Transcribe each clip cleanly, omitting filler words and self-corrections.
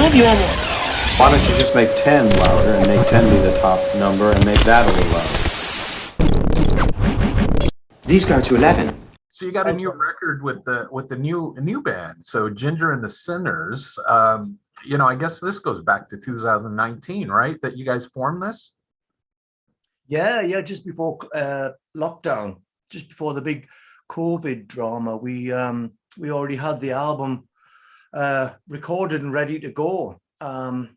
love you, Omar. Why don't you just make 10 louder and make 10 be the top number and make that a little louder? These go to 11. So you got a new record with the new band. So Ginger and the Sinners. I guess this goes back to 2019, right? That you guys formed this. Yeah, just before lockdown, just before the big COVID drama, we already had the album recorded and ready to go, and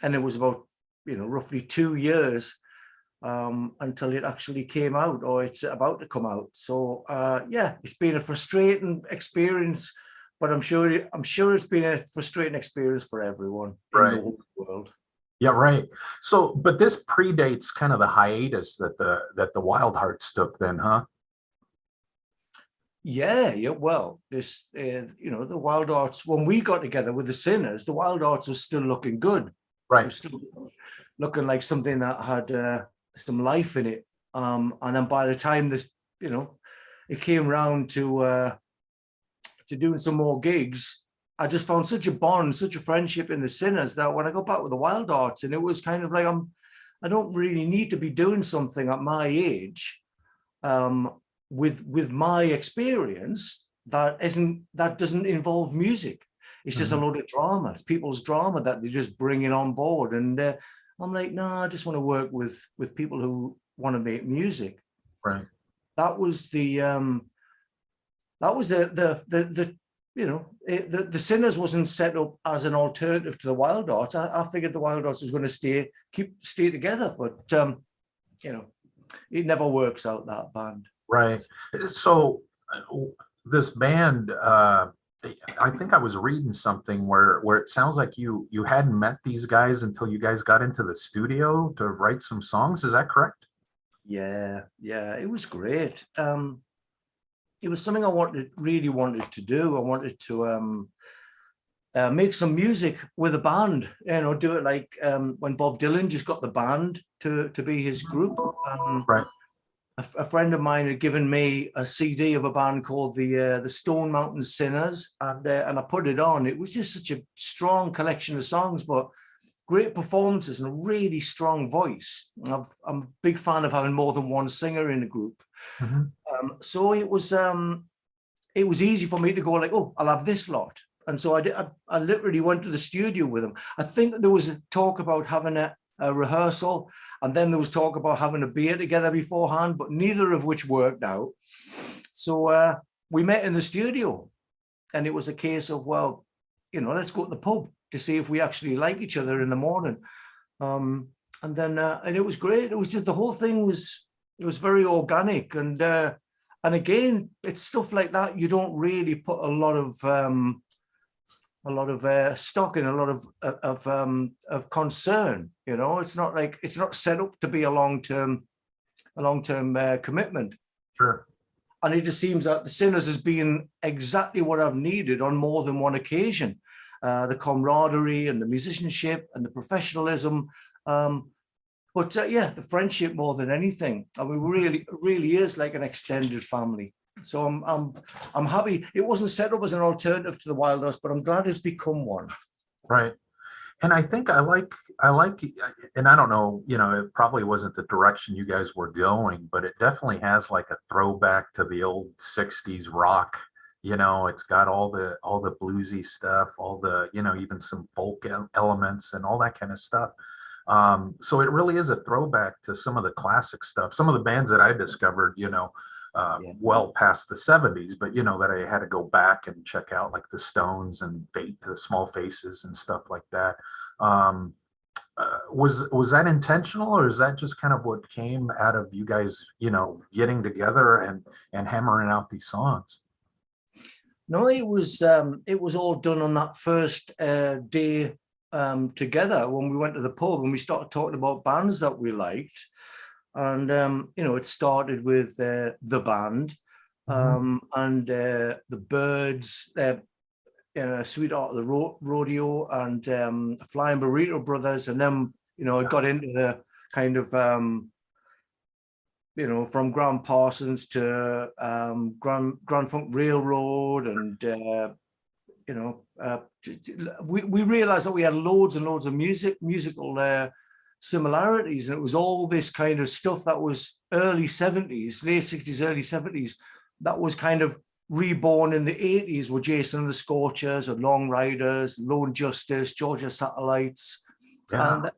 it was about roughly 2 years until it actually came out, or it's about to come out. So yeah, it's been a frustrating experience, but I'm sure it's been a frustrating experience for everyone in the whole world. Yeah, right. So, but this predates kind of the hiatus that the Wildhearts took then, huh? Yeah. Well, this, the Wildhearts, when we got together with the Sinners, the Wildhearts was still looking good. Right. It was still looking like something that had some life in it. And then by the time this, it came round to doing some more gigs, I just found such a bond, such a friendship in the Sinners that when I got back with the Wildhearts, and it was kind of like, I don't really need to be doing something at my age, with my experience that doesn't involve music. It's just a load of drama. It's people's drama that they're just bringing on board. And I'm like, no, I just want to work with people who want to make music. Right. That was the Sinners wasn't set up as an alternative to the Wildhearts. I figured the Wildhearts was going to stay together, but it never works out, that band. Right. So this band, I think I was reading something where it sounds like you hadn't met these guys until you guys got into the studio to write some songs. Is that correct? Yeah, it was great. It was something I really wanted to do. I wanted to make some music with a band, do it like when Bob Dylan just got the band to be his group. Right. A friend of mine had given me a CD of a band called the Stone Mountain Sinners, and I put it on. It was just such a strong collection of songs, but great performances and a really strong voice. I'm a big fan of having more than one singer in a group. So it was easy for me to go like, oh, I'll have this lot. And so I literally went to the studio with them. I think there was a talk about having a rehearsal, and then there was talk about having a beer together beforehand, but neither of which worked out. So we met in the studio, and it was a case of, well, let's go to the pub to see if we actually like each other in the morning. And it was great. It was just, the whole thing was very organic. And again, it's stuff like that. You don't really put a lot of stock in, a lot of concern. It's not set up to be a long-term commitment. Sure. And it just seems that the Sinners has been exactly what I've needed on more than one occasion. The camaraderie and the musicianship and the professionalism, but the friendship more than anything. I mean, really is like an extended family. So I'm happy. It wasn't set up as an alternative to the Wildhearts, but I'm glad it's become one. Right. And I think I like, and I don't know, it probably wasn't the direction you guys were going, but it definitely has like a throwback to the old 60s rock. It's got all the bluesy stuff, all the, even some folk elements and all that kind of stuff. So it really is a throwback to some of the classic stuff. Some of the bands that I discovered, well past the 70s, but that I had to go back and check out, like the Stones and the Small Faces and stuff like that. Was that intentional, or is that just kind of what came out of you guys, getting together and hammering out these songs? No, it was all done on that first day together when we went to the pub and we started talking about bands that we liked. And, it started with the band and the Birds, Sweetheart of the Rodeo, and Flying Burrito Brothers. And then, it got into the kind of, from Grand Parsons to Grand Funk Railroad, and you know, we realized that we had loads and loads of musical similarities, and it was all this kind of stuff that was early 70s, late 60s, early 70s, that was kind of reborn in the 80s with Jason and the Scorchers and Long Riders, Lone Justice, Georgia Satellites. Yeah.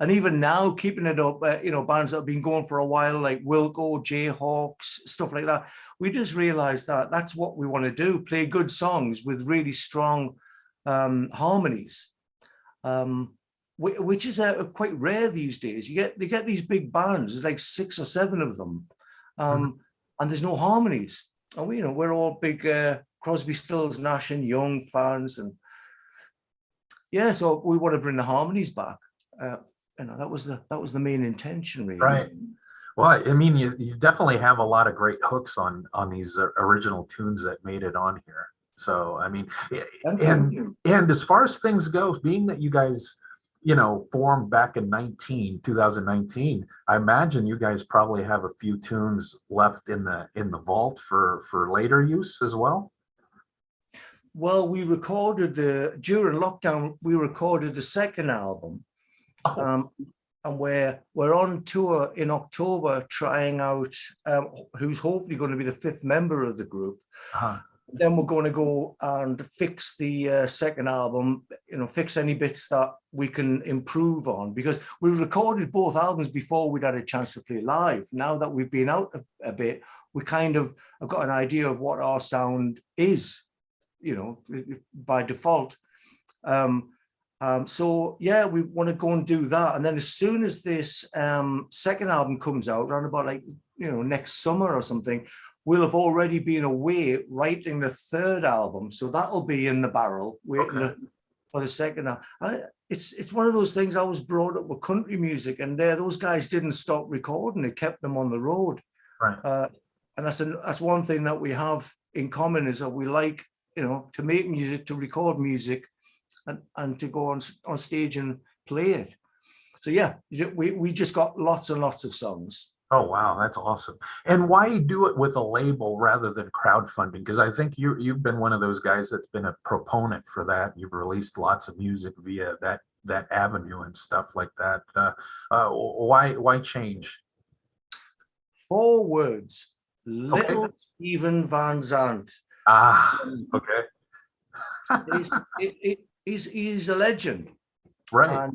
And even now, keeping it up, you know, bands that have been going for a while, like Wilco, Jayhawks, stuff like that. We just realized that that's what we want to do, play good songs with really strong harmonies, which is quite rare these days. They get these big bands, there's like 6 or 7 of them, and there's no harmonies. And we, you know, we're all big Crosby, Stills, Nash and Young fans, and yeah, so we want to bring the harmonies back. You know, that was the main intention, really. Right. Well, I mean, you definitely have a lot of great hooks on these original tunes that made it on here. So, I mean, and as far as things go, being that you guys, you know, formed back in 2019, I imagine you guys probably have a few tunes left in the vault for later use as well. Well, we recorded during lockdown, we recorded the second album. And we're on tour in October, trying out who's hopefully going to be the 5th member of the group. Then we're going to go and fix the second album, you know, fix any bits that we can improve on, because we recorded both albums before we'd had a chance to play live. Now that we've been out a bit, we kind of have got an idea of what our sound is, you know, by default. So yeah, we want to go and do that, and then as soon as this second album comes out, around about, like, you know, next summer or something, we'll have already been away writing the 3rd album, so that'll be in the barrel waiting for the second album. It's one of those things. I was brought up with country music, and those guys didn't stop recording; it kept them on the road. Right. And that's one thing that we have in common, is that we like, you know, to make music, to record music, and to go on stage and play it. So yeah, we just got lots and lots of songs. Oh wow, that's awesome. And why do it with a label rather than crowdfunding? Because I think you've been one of those guys that's been a proponent for that. You've released lots of music via that avenue and stuff like that. Why change? 4 words: Little Steven Van Zandt. Okay. He's a legend, right?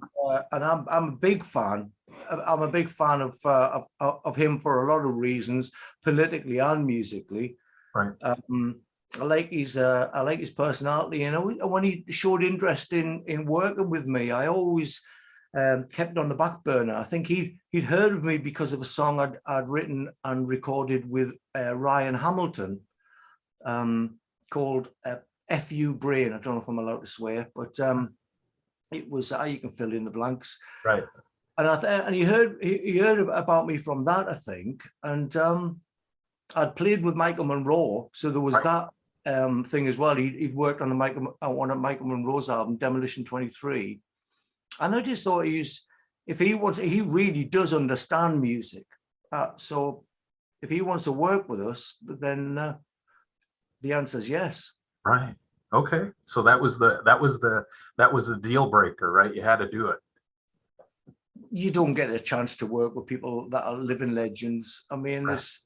And I'm a big fan. I'm a big fan of him for a lot of reasons, politically and musically. Right. I like his personality. You know, when he showed interest in working with me, I always kept it on the back burner. I think he'd heard of me because of a song I'd written and recorded with Ryan Hamilton, called F.U. Brain. I don't know if I'm allowed to swear, but it was, you can fill in the blanks. Right. And he heard about me from that, I think. And I'd played with Michael Monroe, so there was that thing as well. He'd worked on one of Michael Monroe's album, Demolition 23. And I just thought he really does understand music. So if he wants to work with us, then the answer is yes. Right. Okay. So that was the deal breaker, right? You had to do it. You don't get a chance to work with people that are living legends. I mean, there's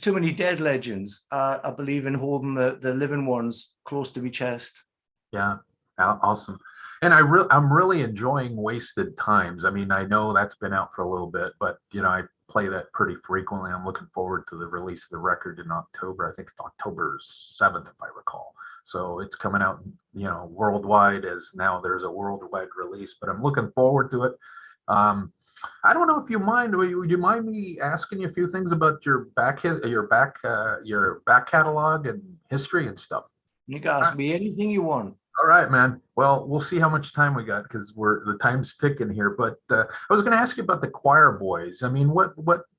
too many dead legends. I believe in holding the living ones close to my chest. Yeah. Awesome. And I'm really enjoying Wasted Times. I mean, I know that's been out for a little bit, but you know, I play that pretty frequently. I'm looking forward to the release of the record in October. I think it's October 7th, if I recall. So it's coming out, you know, worldwide, as now there's a worldwide release, but I'm looking forward to it. I don't know if you mind. Would you mind me asking you a few things about your back catalog and history and stuff? You can ask me anything you want. All right, man. Well, we'll see how much time we got, because the time's ticking here. But I was going to ask you about the Choir Boys. I mean, what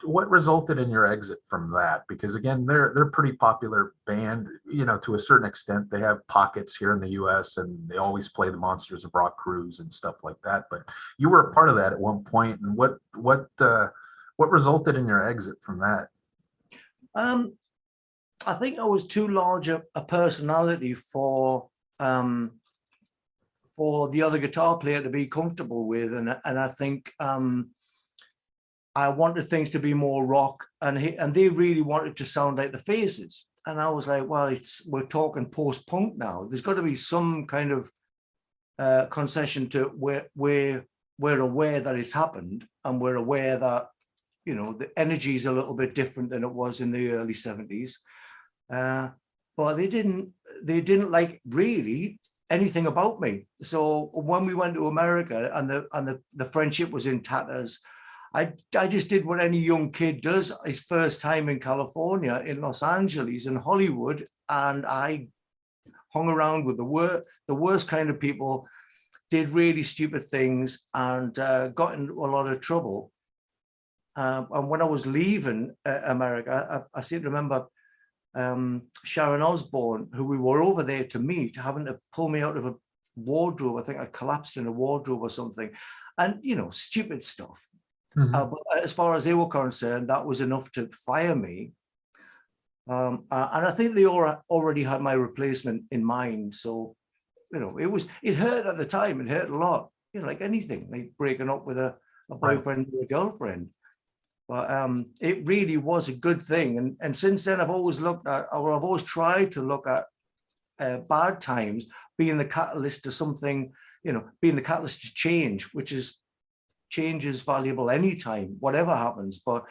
resulted in your exit from that? Because again, they're a pretty popular band. You know, to a certain extent, they have pockets here in the U.S. and they always play the Monsters of Rock cruise and stuff like that. But you were a part of that at one point. And what resulted in your exit from that? I think I was too large a personality for for the other guitar player to be comfortable with, and I think I wanted things to be more rock, and they really wanted to sound like the Faces, and I was like, well, we're talking post-punk now. There's got to be some kind of concession to we're aware that it's happened, and we're aware that, you know, the energy is a little bit different than it was in the early 70s. But they didn't like really anything about me. So when we went to America and the friendship was in tatters, I just did what any young kid does, his first time in California, in Los Angeles, in Hollywood, and I hung around with the worst kind of people, did really stupid things, and got into a lot of trouble. And when I was leaving America, I seem to remember Sharon Osbourne, who we were over there to meet, having to pull me out of a wardrobe. I think I collapsed in a wardrobe or something, and, you know, stupid stuff. But as far as they were concerned, that was enough to fire me. And I think they already had my replacement in mind. So, you know, it hurt at the time. It hurt a lot, you know, like anything, like breaking up with a boyfriend or a girlfriend. But it really was a good thing. And since then, I've always tried to look at bad times being the catalyst to something, you know, being the catalyst to change, which is change is valuable anytime, whatever happens. But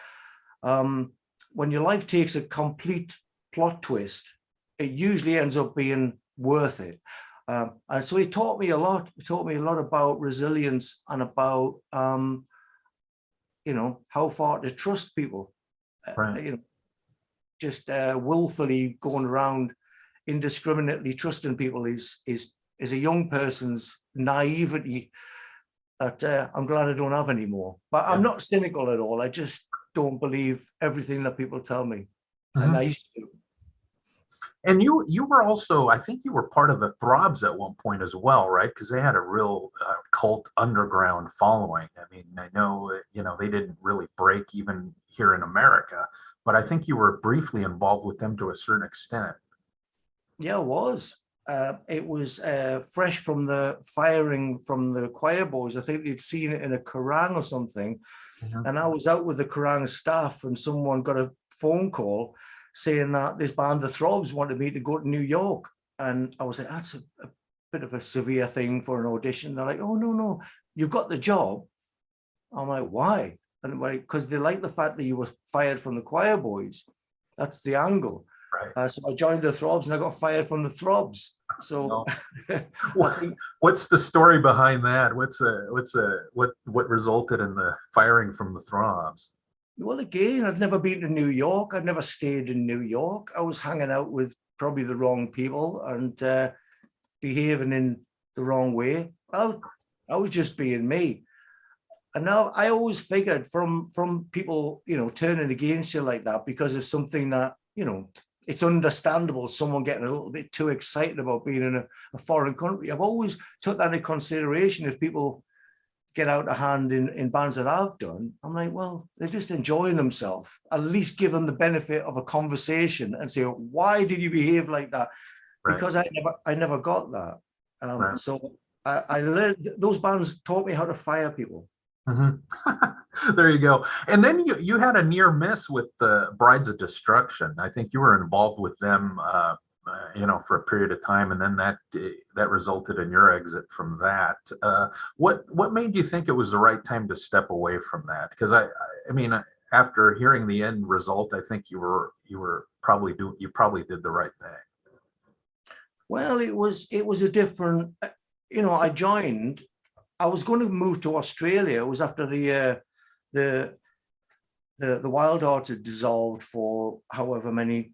when your life takes a complete plot twist, it usually ends up being worth it. And so it taught me a lot. It taught me a lot about resilience and about, you know, how far to trust people. Right. You know, just willfully going around indiscriminately trusting people is a young person's naivety that I'm glad I don't have anymore. But I'm not cynical at all. I just don't believe everything that people tell me. And I used to. And you were also, I think you were part of the Throbs at one point as well, right? Because they had a real cult underground following. I mean, I know, you know, they didn't really break even here in America, but I think you were briefly involved with them to a certain extent. Yeah, it was. It was fresh from the firing from the choir boys. I think they'd seen it in a Kerrang or something. And I was out with the Kerrang staff, and someone got a phone call saying that this band, the Throbs, wanted me to go to New York. And I was like, that's a bit of a severe thing for an audition. They're like, oh, no, you got the job. I'm like, why? And like, because they like the fact that you were fired from the choir boys. That's the angle. Right. So I joined the Throbs and I got fired from the Throbs. So what's the story behind that? What resulted in the firing from the Throbs? Well, again, I'd never been to New York. I'd never stayed in New York. I was hanging out with probably the wrong people and behaving in the wrong way. I was just being me. And now I always figured from people, you know, turning against you like that because of something that, you know, it's understandable, someone getting a little bit too excited about being in a foreign country. I've always took that into consideration. If people get out of hand in bands that I've done, I'm like, well, they're just enjoying themselves. At least give them the benefit of a conversation and say, why did you behave like that? Right. Because I never got that. So I learned, those bands taught me how to fire people. There you go. And then you had a near miss with the Brides of Destruction. I think you were involved with them, you know, for a period of time, and then that resulted in your exit from that. What made you think it was the right time to step away from that? Because I mean, after hearing the end result, I think you probably did the right thing. Well, it was a different, you know, I was going to move to Australia. It was after the Wildhearts had dissolved for however many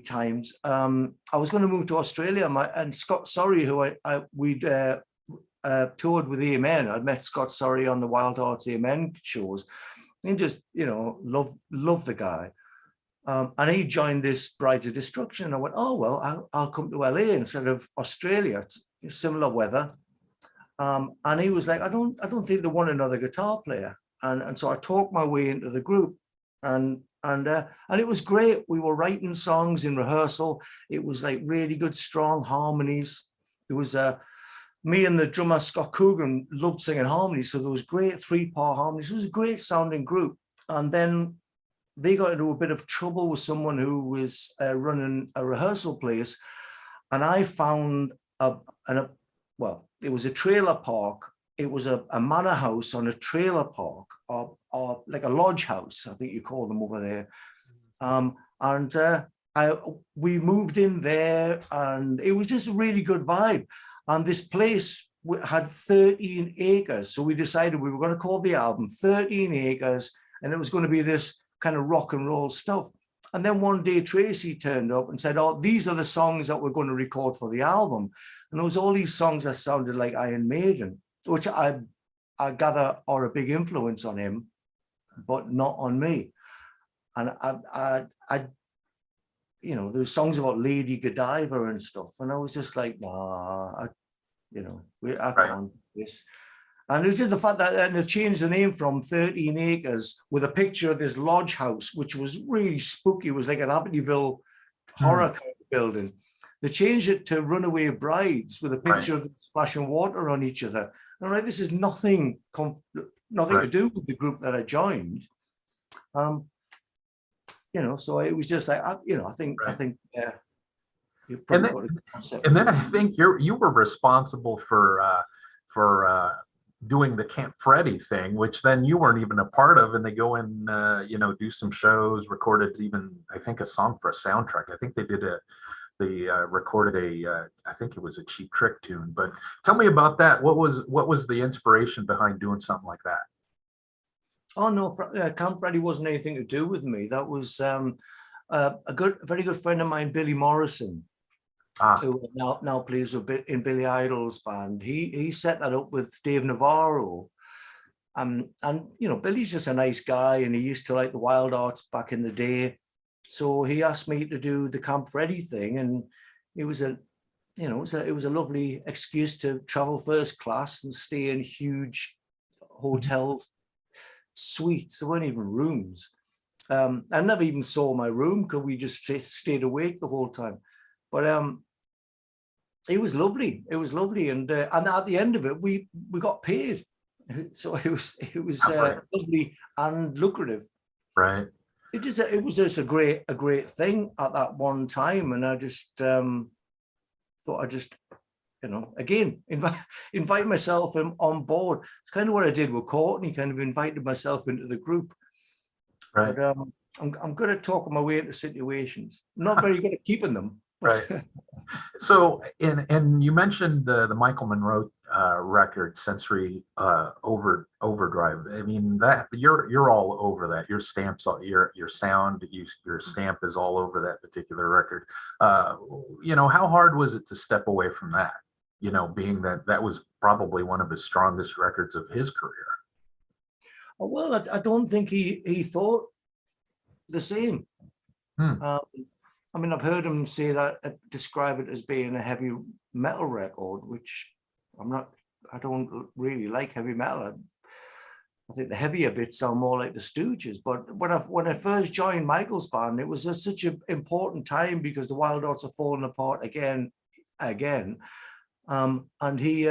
times. I was going to move to Australia, and Scott Sorry, who we'd toured with Amen. I'd met Scott Sorry on the Wildhearts Amen shows, and just, you know, love the guy. And he joined this Brides of Destruction. And I went, oh well, I'll come to LA instead of Australia. It's similar weather. And he was like, I don't think they want another guitar player. And so I talked my way into the group, and And it was great. We were writing songs in rehearsal. It was like really good, strong harmonies. There was me and the drummer Scott Coogan loved singing harmonies, so there was great 3-part harmonies. It was a great sounding group. And then they got into a bit of trouble with someone who was running a rehearsal place, and I found well, it was a trailer park. It was a manor house on a trailer park, or like a lodge house, I think you call them over there. We moved in there, and it was just a really good vibe. And this place had 13 acres. So we decided we were going to call the album 13 Acres, and it was going to be this kind of rock and roll stuff. And then one day Tracy turned up and said, oh, these are the songs that we're going to record for the album. And there was all these songs that sounded like Iron Maiden, which I gather are a big influence on him, but not on me. And I you know, there's songs about Lady Godiva and stuff, and I was just like, nah, I can't do this. And it was just the fact that and they changed the name from 13 Acres with a picture of this lodge house, which was really spooky. It was like an Amityville horror kind of building. They changed it to Runaway Brides with a picture of them splashing water on each other. And I'm like, this is nothing to do with the group that I joined. You know, so it was just like, I think, you probably got a concept. And then I think you were responsible for doing the Camp Freddy thing, which then you weren't even a part of, and they go and do some shows, recorded even, I think, a song for a soundtrack. I think they recorded I think it was a Cheap Trick tune. But tell me about that. What was the inspiration behind doing something like that? Oh no, Camp Freddy wasn't anything to do with me. That was a very good friend of mine, Billy Morrison, who now plays in Billy Idol's band. He set that up with Dave Navarro, and Billy's just a nice guy, and he used to like the Wildhearts back in the day. So he asked me to do the Camp Freddy thing, and it was a lovely excuse to travel first class and stay in huge hotels. Suites, there weren't even rooms. I never even saw my room because we just stayed awake the whole time. But it was lovely. It was lovely, and at the end of it, we got paid. So it was lovely and lucrative. Right. It was just a great thing at that one time, and I just thought I just. Again, invite myself on board. It's kind of what I did with Courtney, kind of invited myself into the group. Right. But I'm good at talking my way into situations. I'm not very good at keeping them. Right. So, and you mentioned the Michael Monroe record, Sensory Overdrive. I mean, that you're all over that. Your stamps, your sound, your stamp is all over that particular record. How hard was it to step away from that? Being that was probably one of his strongest records of his career. Well, I don't think he thought the same. I mean, I've heard him say that, describe it as being a heavy metal record, which I don't really like heavy metal. I think the heavier bits sound more like the Stooges. But when I first joined Michael's band, it was such an important time because the Wildhearts are falling apart again. And he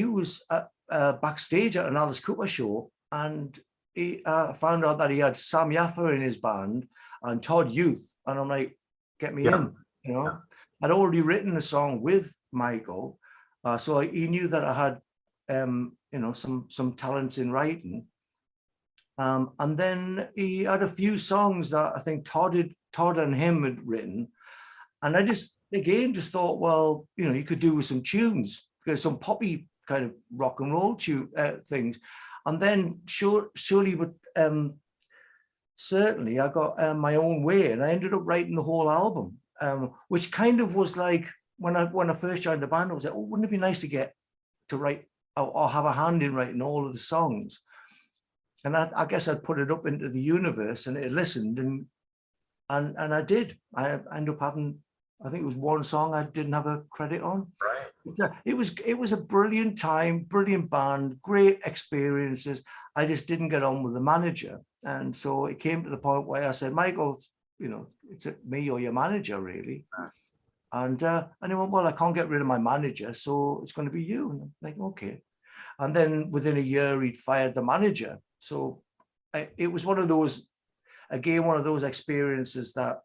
was backstage at an Alice Cooper show, and he found out that he had Sam Yaffa in his band and Todd Youth, and I'm like, get me in. I'd already written a song with Michael, so he knew that I had some talents in writing. And then he had a few songs that I think Todd and him had written, and I just thought, well, you could do with some tunes, some poppy kind of rock and roll things. And then surely, but certainly I got my own way, and I ended up writing the whole album, which kind of was like when I first joined the band, I was like, oh, wouldn't it be nice to get to write or have a hand in writing all of the songs? And I guess I'd put it up into the universe, and it listened, and I did. I ended up having I think it was one song I didn't have a credit on. Right. But, it was a brilliant time, brilliant band, great experiences. I just didn't get on with the manager. And so it came to the point where I said, Michael, you know, it's me or your manager, really. Right. And he went, well, I can't get rid of my manager, so it's going to be you. And I'm like, okay. And then within a year, he'd fired the manager. So it was one of those, again, one of those experiences that,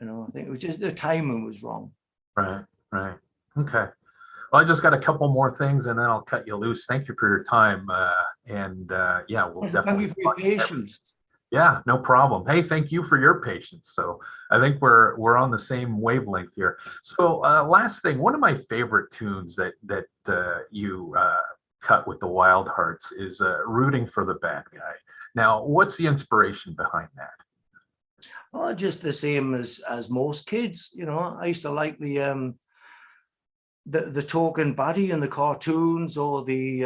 you know, I think it was just the timing was wrong. Right. Right. Okay. Well, I just got a couple more things and then I'll cut you loose. Thank you for your time. Yeah, we'll definitely. Thank you for your patience. Yeah, no problem. Hey, thank you for your patience. So I think we're on the same wavelength here. So last thing, one of my favorite tunes that you cut with the Wildhearts is "Rooting for the Bad Guy." Now, what's the inspiration behind that? Oh, just the same as most kids. You know, I used to like the talking baddie in the cartoons, or the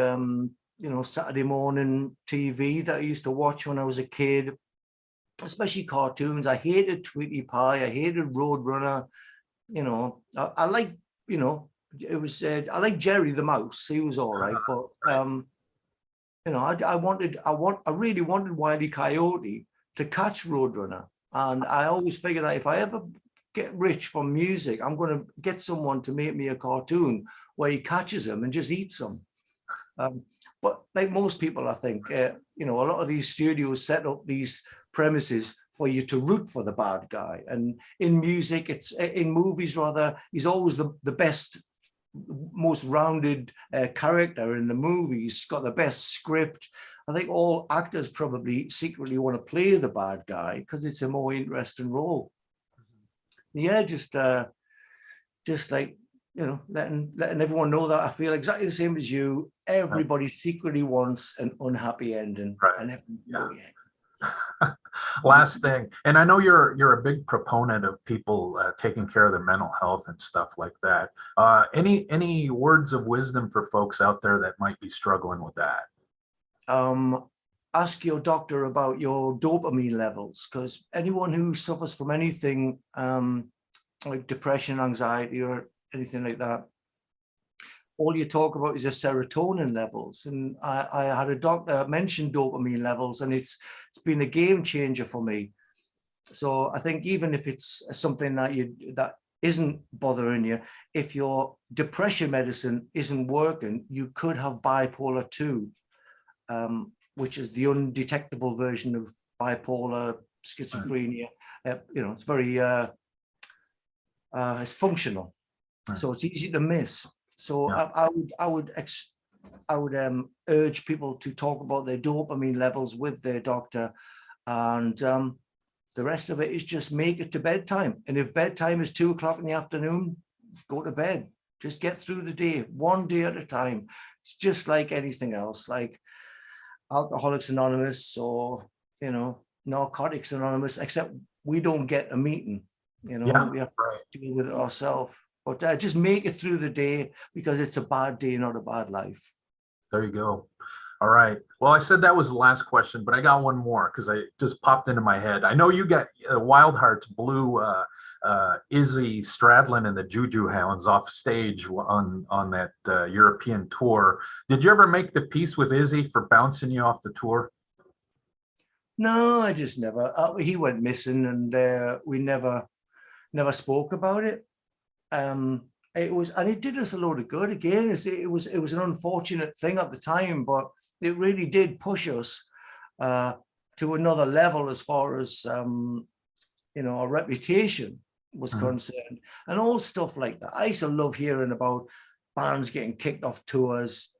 you know, Saturday morning TV that I used to watch when I was a kid, especially cartoons. I hated Tweety Pie. I hated Roadrunner. You know, I like, you know, it was, I like Jerry the Mouse. He was all right. But, you know, I really wanted Wile E. Coyote to catch Roadrunner. And I always figured that if I ever get rich from music, I'm going to get someone to make me a cartoon where he catches them and just eats them. But like most people, I think, you know, a lot of these studios set up these premises for you to root for the bad guy. And in music, it's in movies rather, he's always the best, most rounded character in the movie. He's got the best script. I think all actors probably secretly want to play the bad guy because it's a more interesting role. Yeah, just like, you know, letting everyone know that I feel exactly the same as you. Everybody secretly wants an unhappy ending. Right. And Last thing, and I know you're a big proponent of people taking care of their mental health and stuff like that. Any words of wisdom for folks out there that might be struggling with that? Ask your doctor about your dopamine levels, because anyone who suffers from anything like depression, anxiety, or anything like that, all you talk about is your serotonin levels. And I had a doctor mention dopamine levels, and it's been a game changer for me. So I think even if it's something that isn't bothering you, if your depression medicine isn't working, you could have bipolar 2, which is the undetectable version of bipolar schizophrenia. You know, it's very it's functional, so it's easy to miss. So I would urge people to talk about their dopamine levels with their doctor, and the rest of it is just make it to bedtime. And if bedtime is 2 o'clock in the afternoon, go to bed. Just get through the day, one day at a time. It's just like anything else, like Alcoholics Anonymous or, you know, Narcotics Anonymous, except we don't get a meeting. You know, we have to deal with it ourselves. But just make it through the day, because it's a bad day, not a bad life. There you go. All right. Well, I said that was the last question, but I got one more because I just popped into my head. I know you got Wildhearts blew Izzy Stradlin and the Juju Hounds off stage on that European tour. Did you ever make the peace with Izzy for bouncing you off the tour? No, I just never. He went missing, and we never spoke about it. It did us a load of good. Again, it was an unfortunate thing at the time, but it really did push us to another level as far as you know, our reputation was concerned, and all stuff like that. I used to love hearing about bands getting kicked off tours.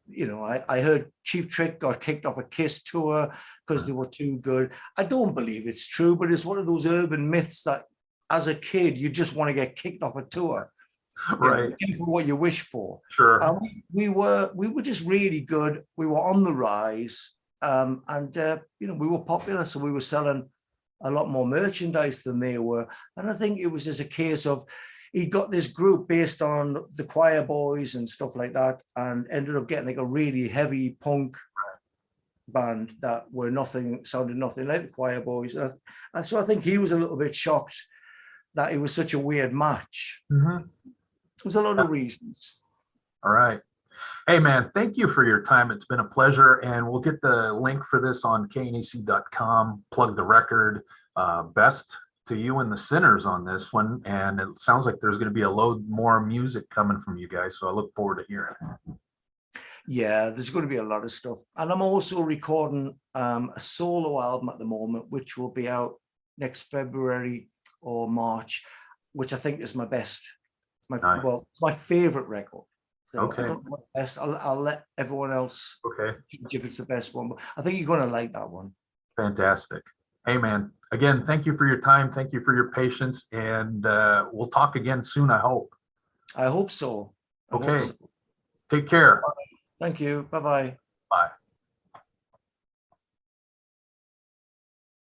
You know, I heard Cheap Trick got kicked off a Kiss tour because they were too good. I don't believe it's true, but it's one of those urban myths that as a kid, you just want to get kicked off a tour. Right. You know, for what you wish for. Sure. We were just really good. We were on the rise, and you know, we were popular, so we were selling a lot more merchandise than they were. And I think it was just a case of he got this group based on the Choir Boys and stuff like that, and ended up getting like a really heavy punk band that sounded nothing like the Choir Boys. And so I think he was a little bit shocked that it was such a weird match. Mhm. There's a lot of reasons. All right. Hey, man, thank you for your time. It's been a pleasure. And we'll get the link for this on knec.com. Plug the record. Best to you and the Sinners on this one. And it sounds like there's going to be a load more music coming from you guys. So I look forward to hearing it. Yeah, there's going to be a lot of stuff. And I'm also recording a solo album at the moment, which will be out next February or March, which I think is my best. Nice. Well, it's my favorite record. So Okay. I don't know what's best. I'll let everyone else Okay. judge if it's the best one. But I think you're going to like that one. Fantastic. Hey, man, again, thank you for your time. Thank you for your patience. And we'll talk again soon, I hope. I hope so. I hope Okay. so. Take care. Thank you. Bye-bye. Bye.